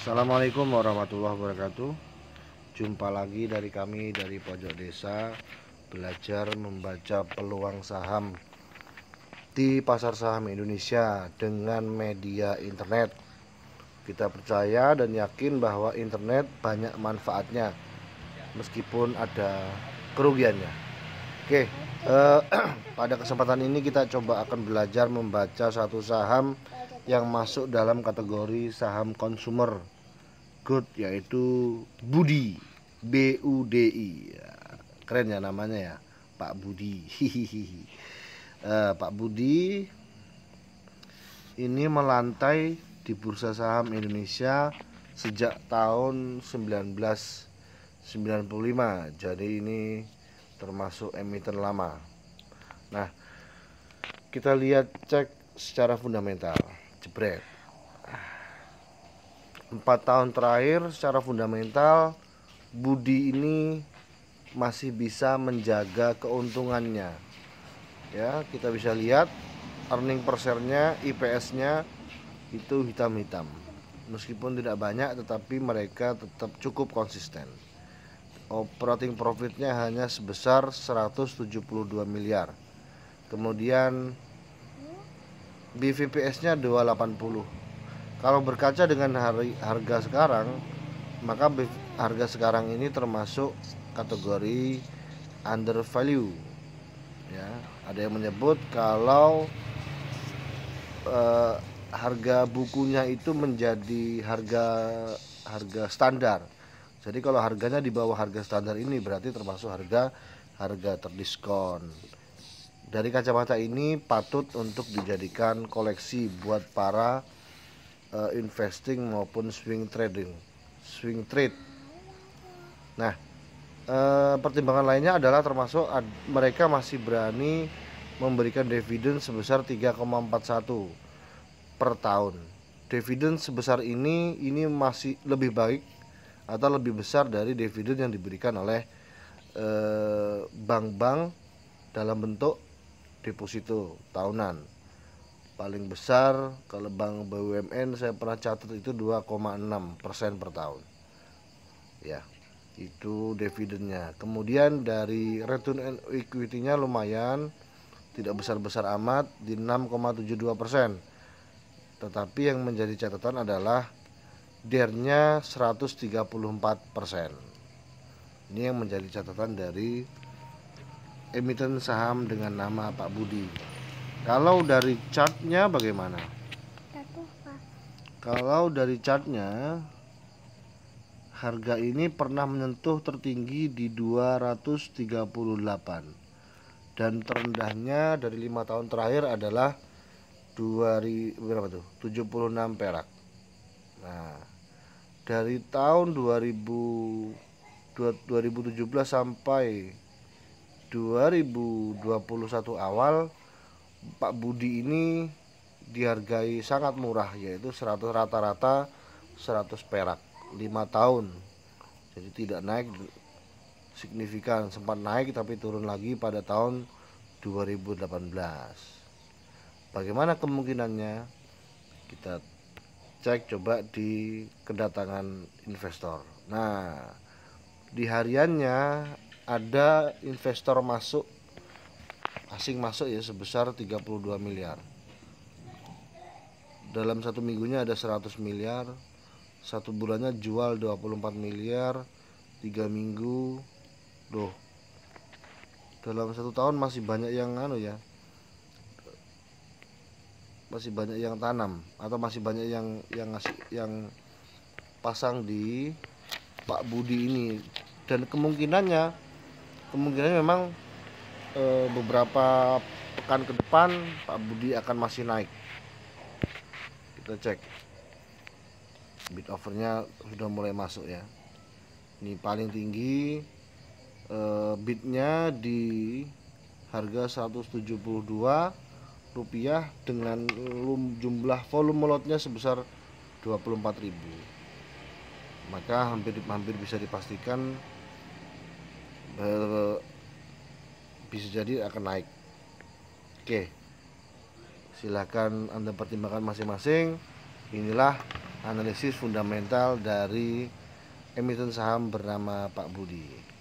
Assalamualaikum warahmatullahi wabarakatuh. Jumpa lagi dari kami dari Pojok Desa, belajar membaca peluang saham di pasar saham Indonesia dengan media internet. Kita percaya dan yakin bahwa internet banyak manfaatnya meskipun ada kerugiannya. Oke, pada kesempatan ini kita coba akan belajar membaca satu saham yang masuk dalam kategori saham consumer good, yaitu Budi, BUDI. Keren ya namanya ya, Pak Budi. Pak Budi ini melantai di bursa saham Indonesia sejak tahun 1995. Jadi ini termasuk emiten lama. Nah, kita lihat cek secara fundamental. Jebret. 4 tahun terakhir secara fundamental Budi ini masih bisa menjaga keuntungannya. Ya, kita bisa lihat earning per share-nya, IPS-nya itu hitam-hitam. Meskipun tidak banyak, tetapi mereka tetap cukup konsisten. Operating profitnya hanya sebesar 172 miliar. Kemudian BVPS-nya 280. Kalau berkaca dengan harga sekarang, maka harga sekarang ini termasuk kategori under value. Ya, ada yang menyebut kalau harga bukunya itu menjadi harga standar. Jadi kalau harganya di bawah harga standar ini berarti termasuk harga terdiskon. Dari kacamata ini patut untuk dijadikan koleksi buat para investing maupun swing trade. Nah, pertimbangan lainnya adalah termasuk mereka masih berani memberikan dividen sebesar 3,41 per tahun. Dividen sebesar ini masih lebih baik atau lebih besar dari dividen yang diberikan oleh bank-bank dalam bentuk deposito tahunan. Paling besar kalau bank BUMN saya pernah catat itu 2,6% per tahun. Ya, itu dividennya. Kemudian dari return on equity-nya lumayan, tidak besar-besar amat di 6,72%. Tetapi yang menjadi catatan adalah DER-nya 134%. Ini yang menjadi catatan dari emiten saham dengan nama Pak Budi. Kalau dari chartnya bagaimana? Kalau dari chartnya, harga ini pernah menyentuh tertinggi di 238 dan terendahnya dari 5 tahun terakhir adalah 76 perak. Nah, dari tahun 2017 sampai 2021 awal, Pak Budi ini dihargai sangat murah, yaitu 100 rata-rata 100 perak 5 tahun. Jadi tidak naik signifikan, sempat naik tapi turun lagi pada tahun 2018. Bagaimana kemungkinannya? Kita cek coba di kedatangan investor. Nah, di hariannya ada investor masuk, asing masuk ya, sebesar 32 miliar. Dalam satu minggunya ada 100 miliar, satu bulannya jual 24 miliar, 3 minggu. Loh, dalam satu tahun masih banyak yang masih banyak yang tanam atau masih banyak yang pasang di Pak Budi ini. Dan kemungkinannya memang beberapa pekan ke depan Pak Budi akan masih naik. Kita cek bid offernya sudah mulai masuk ya. Ini paling tinggi bidnya di harga 172 rupiah dengan jumlah volume lotnya sebesar 24.000. Maka hampir bisa dipastikan bisa jadi akan naik. Oke, silahkan Anda pertimbangkan masing-masing. Inilah analisis fundamental dari emiten saham bernama Pak Budi.